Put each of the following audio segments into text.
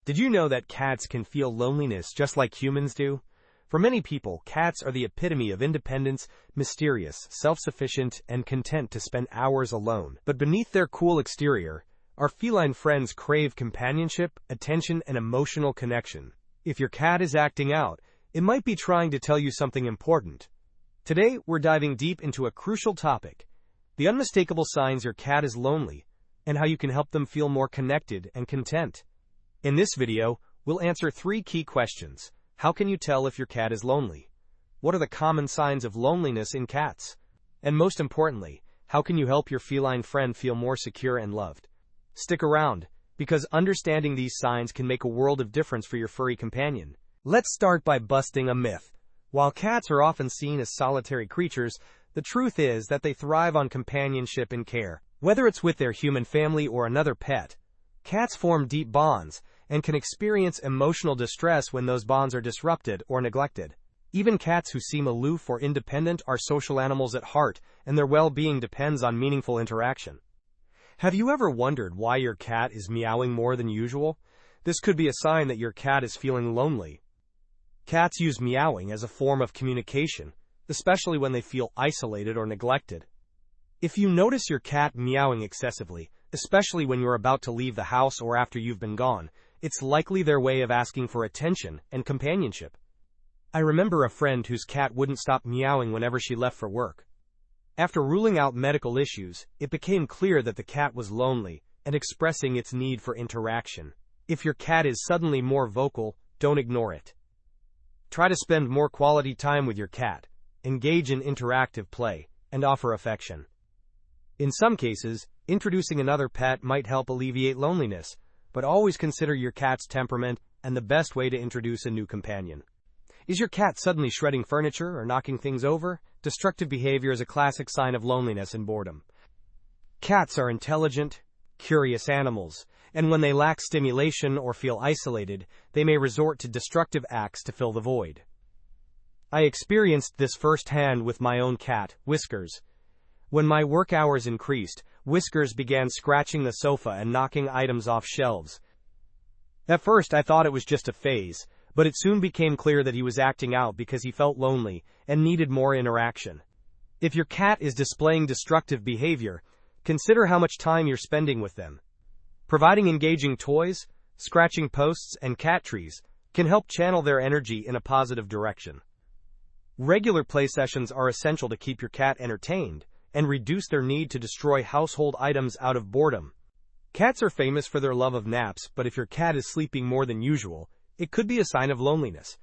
Did you know that cats can feel loneliness just like humans do? For many people, cats are the epitome of independence, mysterious, self-sufficient, and content to spend hours alone. But beneath their cool exterior, our feline friends crave companionship, attention, and emotional connection. If your cat is acting out, it might be trying to tell you something important. Today, we're diving deep into a crucial topic: the unmistakable signs your cat is lonely, and how you can help them feel more connected and content. In this video, we'll answer 3 key questions. How can you tell if your cat is lonely? What are the common signs of loneliness in cats? And most importantly, how can you help your feline friend feel more secure and loved? Stick around, because understanding these signs can make a world of difference for your furry companion. Let's start by busting a myth. While cats are often seen as solitary creatures, the truth is that they thrive on companionship and care. Whether it's with their human family or another pet, cats form deep bonds and can experience emotional distress when those bonds are disrupted or neglected. Even cats who seem aloof or independent are social animals at heart, and their well-being depends on meaningful interaction. Have you ever wondered why your cat is meowing more than usual? This could be a sign that your cat is feeling lonely. Cats use meowing as a form of communication, especially when they feel isolated or neglected. If you notice your cat meowing excessively, especially when you're about to leave the house or after you've been gone, it's likely their way of asking for attention and companionship. I remember a friend whose cat wouldn't stop meowing whenever she left for work. After ruling out medical issues, it became clear that the cat was lonely and expressing its need for interaction. If your cat is suddenly more vocal, don't ignore it. Try to spend more quality time with your cat, engage in interactive play, and offer affection. In some cases, introducing another pet might help alleviate loneliness, but always consider your cat's temperament and the best way to introduce a new companion. Is your cat suddenly shredding furniture or knocking things over? Destructive behavior is a classic sign of loneliness and boredom. Cats are intelligent, curious animals, and when they lack stimulation or feel isolated, they may resort to destructive acts to fill the void. I experienced this firsthand with my own cat, Whiskers. When my work hours increased, Whiskers began scratching the sofa and knocking items off shelves. At first, I thought it was just a phase, but it soon became clear that he was acting out because he felt lonely and needed more interaction. If your cat is displaying destructive behavior, consider how much time you're spending with them. Providing engaging toys, scratching posts, and cat trees can help channel their energy in a positive direction. Regular play sessions are essential to keep your cat entertained and reduce their need to destroy household items out of boredom. Cats are famous for their love of naps, but if your cat is sleeping more than usual, it could be a sign of loneliness.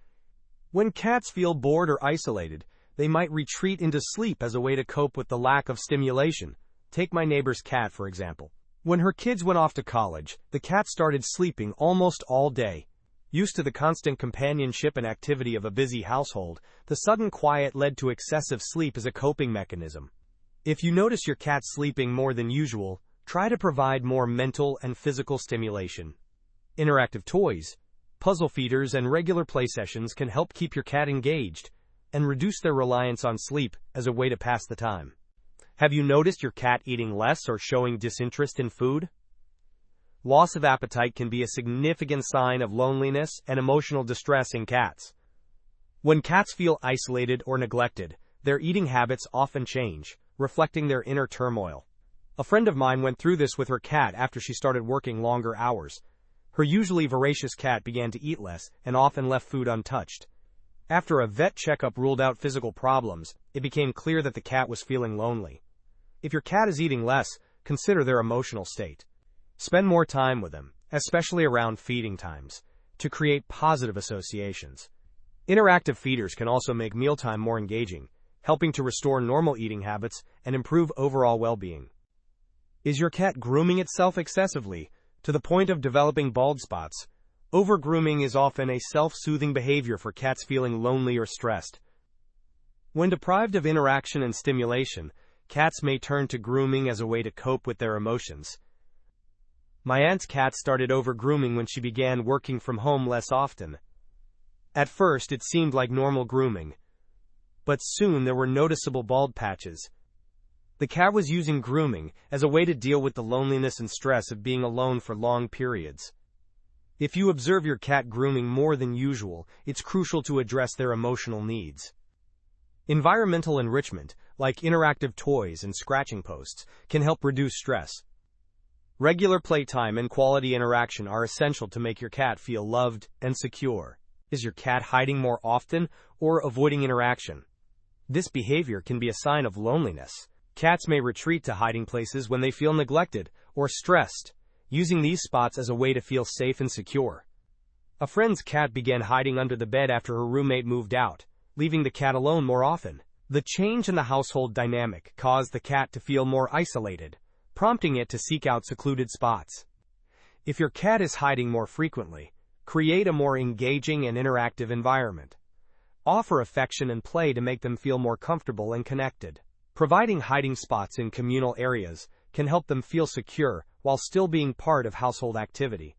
When cats feel bored or isolated, they might retreat into sleep as a way to cope with the lack of stimulation. Take my neighbor's cat, for example. When her kids went off to college, the cat started sleeping almost all day. Used to the constant companionship and activity of a busy household, the sudden quiet led to excessive sleep as a coping mechanism. If you notice your cat sleeping more than usual, try to provide more mental and physical stimulation. Interactive toys, puzzle feeders, and regular play sessions can help keep your cat engaged and reduce their reliance on sleep as a way to pass the time. Have you noticed your cat eating less or showing disinterest in food? Loss of appetite can be a significant sign of loneliness and emotional distress in cats. When cats feel isolated or neglected, their eating habits often change, reflecting their inner turmoil. A friend of mine went through this with her cat after she started working longer hours. Her usually voracious cat began to eat less and often left food untouched. After a vet checkup ruled out physical problems, it became clear that the cat was feeling lonely. If your cat is eating less, consider their emotional state. Spend more time with them, especially around feeding times, to create positive associations. Interactive feeders can also make mealtime more engaging, helping to restore normal eating habits and improve overall well-being. Is your cat grooming itself excessively, to the point of developing bald spots? Overgrooming is often a self-soothing behavior for cats feeling lonely or stressed. When deprived of interaction and stimulation, cats may turn to grooming as a way to cope with their emotions. My aunt's cat started overgrooming when she began working from home less often. At first, it seemed like normal grooming, but soon there were noticeable bald patches. The cat was using grooming as a way to deal with the loneliness and stress of being alone for long periods. If you observe your cat grooming more than usual, it's crucial to address their emotional needs. Environmental enrichment, like interactive toys and scratching posts, can help reduce stress. Regular playtime and quality interaction are essential to make your cat feel loved and secure. Is your cat hiding more often or avoiding interaction? This behavior can be a sign of loneliness. Cats may retreat to hiding places when they feel neglected or stressed, using these spots as a way to feel safe and secure. A friend's cat began hiding under the bed after her roommate moved out, leaving the cat alone more often. The change in the household dynamic caused the cat to feel more isolated, prompting it to seek out secluded spots. If your cat is hiding more frequently, create a more engaging and interactive environment. Offer affection and play to make them feel more comfortable and connected. Providing hiding spots in communal areas can help them feel secure while still being part of household activity.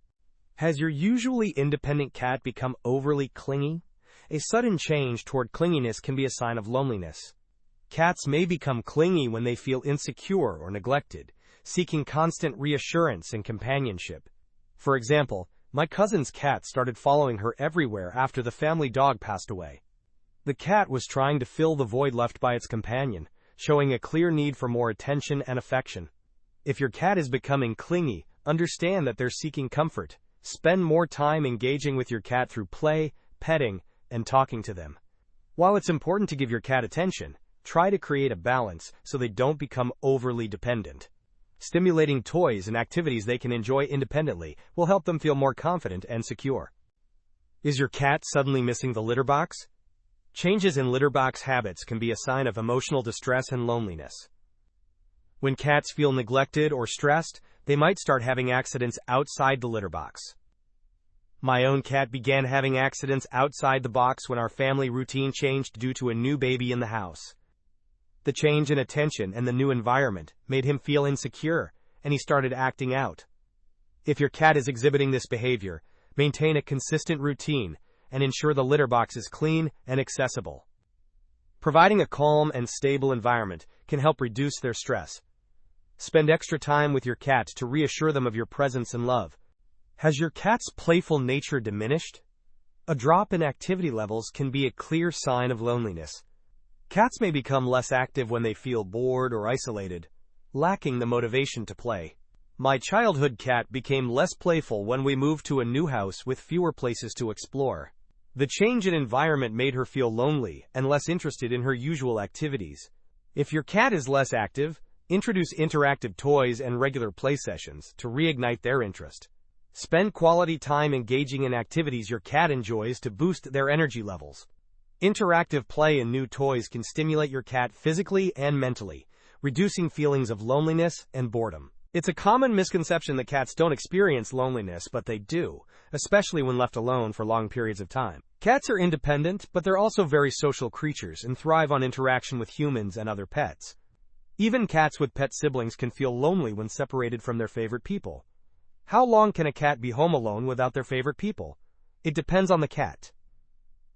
Has your usually independent cat become overly clingy? A sudden change toward clinginess can be a sign of loneliness. Cats may become clingy when they feel insecure or neglected, seeking constant reassurance and companionship. For example, my cousin's cat started following her everywhere after the family dog passed away. The cat was trying to fill the void left by its companion, showing a clear need for more attention and affection. If your cat is becoming clingy, understand that they're seeking comfort. Spend more time engaging with your cat through play, petting, and talking to them. While it's important to give your cat attention, try to create a balance so they don't become overly dependent. Stimulating toys and activities they can enjoy independently will help them feel more confident and secure. Is your cat suddenly missing the litter box? Changes in litter box habits can be a sign of emotional distress and loneliness. When cats feel neglected or stressed, they might start having accidents outside the litter box. My own cat began having accidents outside the box when our family routine changed due to a new baby in the house. The change in attention and the new environment made him feel insecure, and he started acting out. If your cat is exhibiting this behavior, maintain a consistent routine and ensure the litter box is clean and accessible. Providing a calm and stable environment can help reduce their stress. Spend extra time with your cat to reassure them of your presence and love. Has your cat's playful nature diminished? A drop in activity levels can be a clear sign of loneliness. Cats may become less active when they feel bored or isolated, lacking the motivation to play. My childhood cat became less playful when we moved to a new house with fewer places to explore. The change in environment made her feel lonely and less interested in her usual activities. If your cat is less active, introduce interactive toys and regular play sessions to reignite their interest. Spend quality time engaging in activities your cat enjoys to boost their energy levels. Interactive play and new toys can stimulate your cat physically and mentally, reducing feelings of loneliness and boredom. It's a common misconception that cats don't experience loneliness, but they do, especially when left alone for long periods of time. Cats are independent, but they're also very social creatures and thrive on interaction with humans and other pets. Even cats with pet siblings can feel lonely when separated from their favorite people. How long can a cat be home alone without their favorite people? It depends on the cat.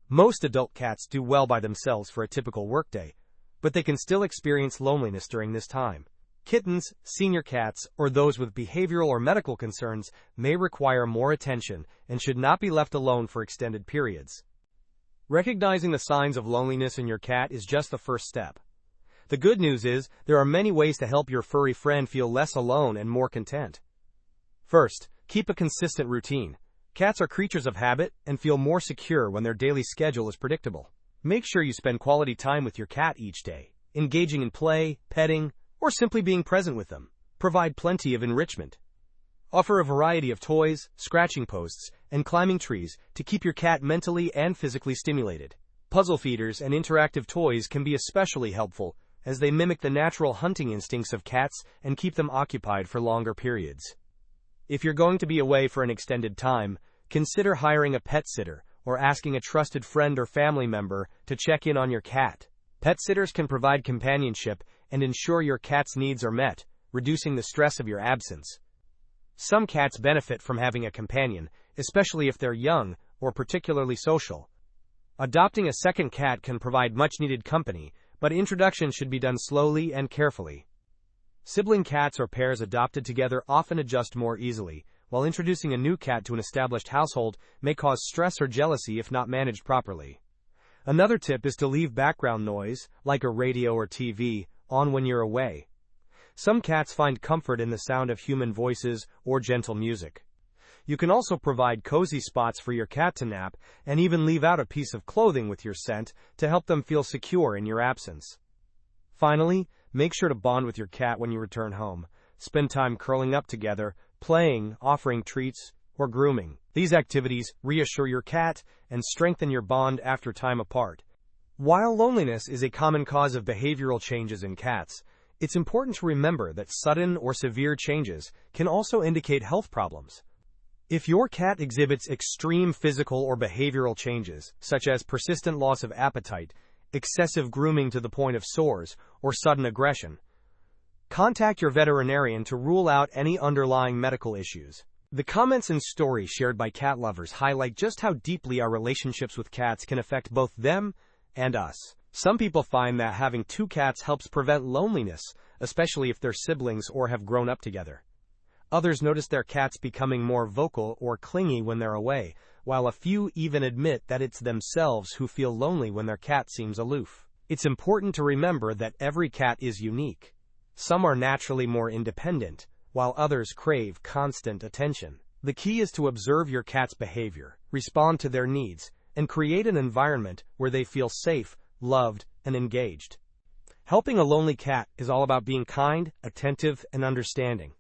Most adult cats do well by themselves for a typical workday, but they can still experience loneliness during this time. Kittens, senior cats, or those with behavioral or medical concerns may require more attention and should not be left alone for extended periods. Recognizing the signs of loneliness in your cat is just the first step. The good news is, there are many ways to help your furry friend feel less alone and more content. First, keep a consistent routine. Cats are creatures of habit and feel more secure when their daily schedule is predictable. Make sure you spend quality time with your cat each day, engaging in play, petting, or simply being present with them. Provide plenty of enrichment. Offer a variety of toys, scratching posts, and climbing trees to keep your cat mentally and physically stimulated. Puzzle feeders and interactive toys can be especially helpful, as they mimic the natural hunting instincts of cats and keep them occupied for longer periods. If you're going to be away for an extended time, consider hiring a pet sitter or asking a trusted friend or family member to check in on your cat. Pet sitters can provide companionship and ensure your cat's needs are met, reducing the stress of your absence. Some cats benefit from having a companion, especially if they're young or particularly social. Adopting a second cat can provide much-needed company, but introduction should be done slowly and carefully. Sibling cats or pairs adopted together often adjust more easily, while introducing a new cat to an established household may cause stress or jealousy if not managed properly. Another tip is to leave background noise, like a radio or TV, on when you're away. Some cats find comfort in the sound of human voices or gentle music. You can also provide cozy spots for your cat to nap and even leave out a piece of clothing with your scent to help them feel secure in your absence. Finally, make sure to bond with your cat when you return home. Spend time curling up together, playing, offering treats, or grooming. These activities reassure your cat and strengthen your bond after time apart. While loneliness is a common cause of behavioral changes in cats, it's important to remember that sudden or severe changes can also indicate health problems. If your cat exhibits extreme physical or behavioral changes, such as persistent loss of appetite, excessive grooming to the point of sores, or sudden aggression, contact your veterinarian to rule out any underlying medical issues. The comments and stories shared by cat lovers highlight just how deeply our relationships with cats can affect both them and us. Some people find that having two cats helps prevent loneliness, especially if they're siblings or have grown up together. Others notice their cats becoming more vocal or clingy when they're away, while a few even admit that it's themselves who feel lonely when their cat seems aloof. It's important to remember that every cat is unique. Some are naturally more independent, while others crave constant attention. The key is to observe your cat's behavior, respond to their needs, and create an environment where they feel safe, loved, and engaged. Helping a lonely cat is all about being kind, attentive, and understanding.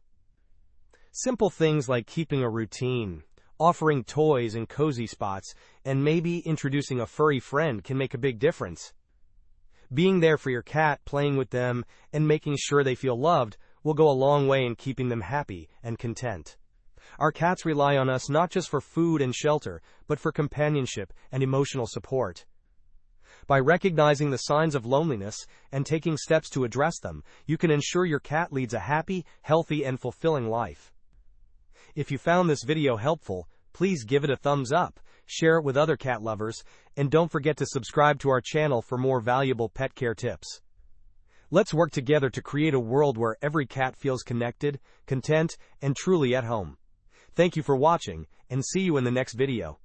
Simple things like keeping a routine, offering toys and cozy spots, and maybe introducing a furry friend can make a big difference. Being there for your cat, playing with them, and making sure they feel loved will go a long way in keeping them happy and content. Our cats rely on us not just for food and shelter, but for companionship and emotional support. By recognizing the signs of loneliness and taking steps to address them, you can ensure your cat leads a happy, healthy, and fulfilling life. If you found this video helpful, please give it a thumbs up, share it with other cat lovers, and don't forget to subscribe to our channel for more valuable pet care tips. Let's work together to create a world where every cat feels connected, content, and truly at home. Thank you for watching, and see you in the next video.